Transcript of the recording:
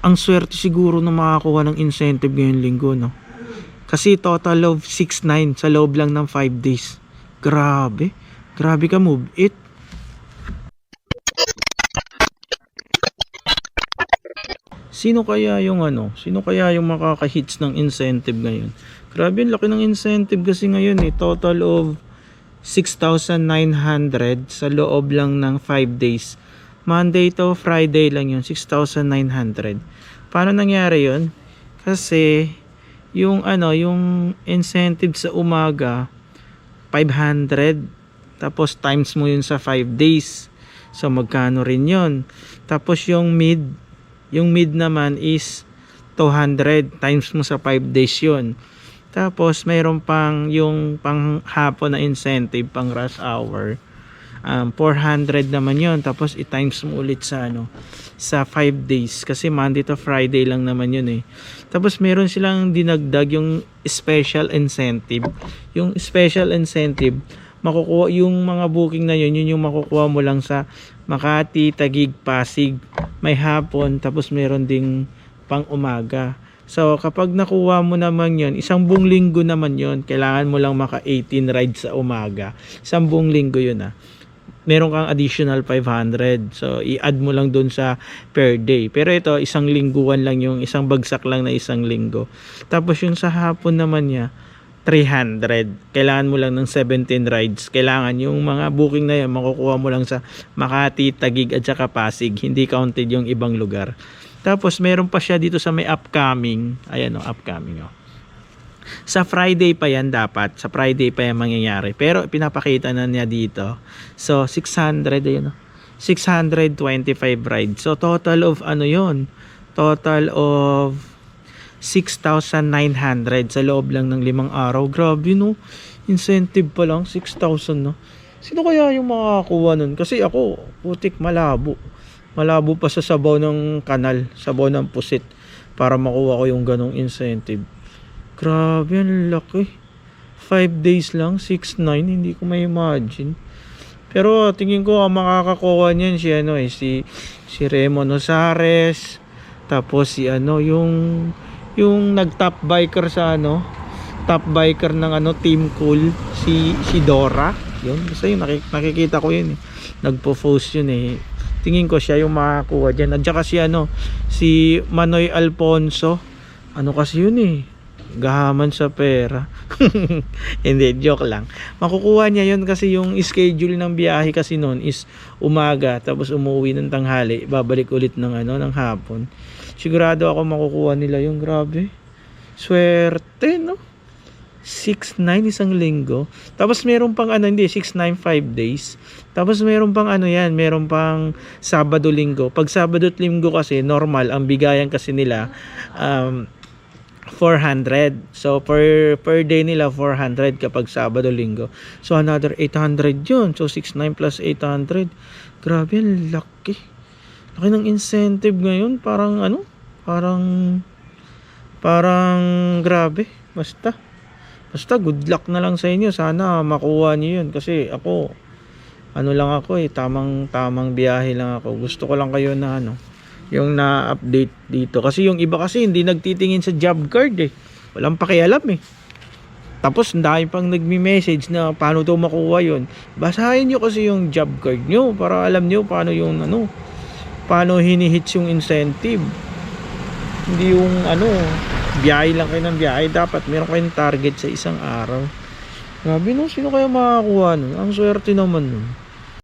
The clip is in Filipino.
Ang swerte siguro na makakuha ng incentive ngayong linggo, no? Kasi total of 6.9 sa loob lang ng 5 days. Grabe. Grabe ka, Move It. Sino kaya yung ano? Sino kaya yung makaka-hits ng incentive ngayon? Grabe, ang laki ng incentive kasi ngayon eh. Total of 6,900 sa loob lang ng 5 days. Monday to Friday lang yun, 6,900. Paano nangyari yun? Kasi yung ano, yung incentive sa umaga 500, tapos times mo yun sa 5 days. So magkano rin yun? Tapos yung mid naman is 200 times mo sa 5 days yun. Tapos mayroon pang yung pang hapon na incentive, pang rush hour, 400 naman yun. Tapos i-times mo ulit sa ano, sa 5 days kasi Monday to Friday lang naman yun eh. Tapos meron silang dinagdag yung special incentive. Yung special incentive, makukuha yung mga booking na yun, yun yung makukuha mo lang sa Makati, Taguig, Pasig. May hapon, tapos meron ding pang umaga. So kapag nakuha mo naman yun, isang buong linggo naman yun, kailangan mo lang maka 18 rides sa umaga. Isang buong linggo yun ah. Meron kang additional 500. So i-add mo lang dun sa per day. Pero ito, isang lingguan lang yung, isang bagsak lang na isang linggo. Tapos yung sa hapon naman niya, 300. Kailangan mo lang ng 17 rides. Kailangan yung mga booking na yun, makukuha mo lang sa Makati, Taguig at saka Pasig. Hindi counted yung ibang lugar. Tapos meron pa siya dito sa may upcoming. Ayan o, upcoming o. Sa Friday pa yan dapat. Sa Friday pa yan mangyayari. Pero pinapakita na niya dito. So 600, ayun o. 625 rides. So total of ano yun? Total of 6,900 sa loob lang ng 5 araw. Grabe no. Incentive pa lang 6,000 no. Sino kaya yung makakakuha nun? Kasi ako, putik, malabo. Malabo pa sa sabaw ng kanal, sabaw ng pusit para makuha ko yung ganong incentive. Grabe, ang laki. 5 days lang, 6,900, hindi ko may imagine. Pero tingin ko ang makakakuha niyan si ano eh, si Remo Nosares. Tapos si ano, yung nag-top biker sa ano, top biker ng ano, Team Cool, si Dora. Yun, basta yun, nakikita ko yun eh. Nagpo-post yun eh. Tingin ko siya yung makakuha dyan. At saka si ano, si Manoy Alfonso. Ano kasi yun eh, gahaman sa pera. Hindi, joke lang. Makukuha niya yun kasi yung schedule ng biyahe kasi noon is umaga, tapos umuwi ng tanghali, babalik ulit ng ano, ng hapon. Sigurado ako makukuha nila yung, grabe. Swerte, no? 6,900 isang linggo. Tapos meron pang ano, hindi, 6,900 5 days. Tapos meron pang ano yan, meron pang Sabado, Linggo. Pag Sabado at Linggo kasi, normal, ang bigayan kasi nila, 400. So, per day nila, 400 kapag Sabado, Linggo. So, another 800 yun. So, 6,900 plus 800. Grabe, ang laki. Laki ng incentive ngayon. Parang ano, parang grabe. Basta good luck na lang sa inyo. Sana makuha niyo yun. Kasi ako, ano lang ako eh, tamang biyahe lang ako. Gusto ko lang kayo na ano, yung na-update dito. Kasi yung iba kasi hindi nagtitingin sa job card eh. Walang pakialam eh. Tapos dahil pang nagme-message na paano daw makuha yun. Basahin nyo kasi yung job card nyo para alam nyo paano yung ano, paano hinihits yung incentive. Hindi yung ano, biyahe lang kayo ng biyahe. Dapat meron kayong target sa isang araw. Grabe no, sino kaya makakuha nun? Ang swerte naman nun.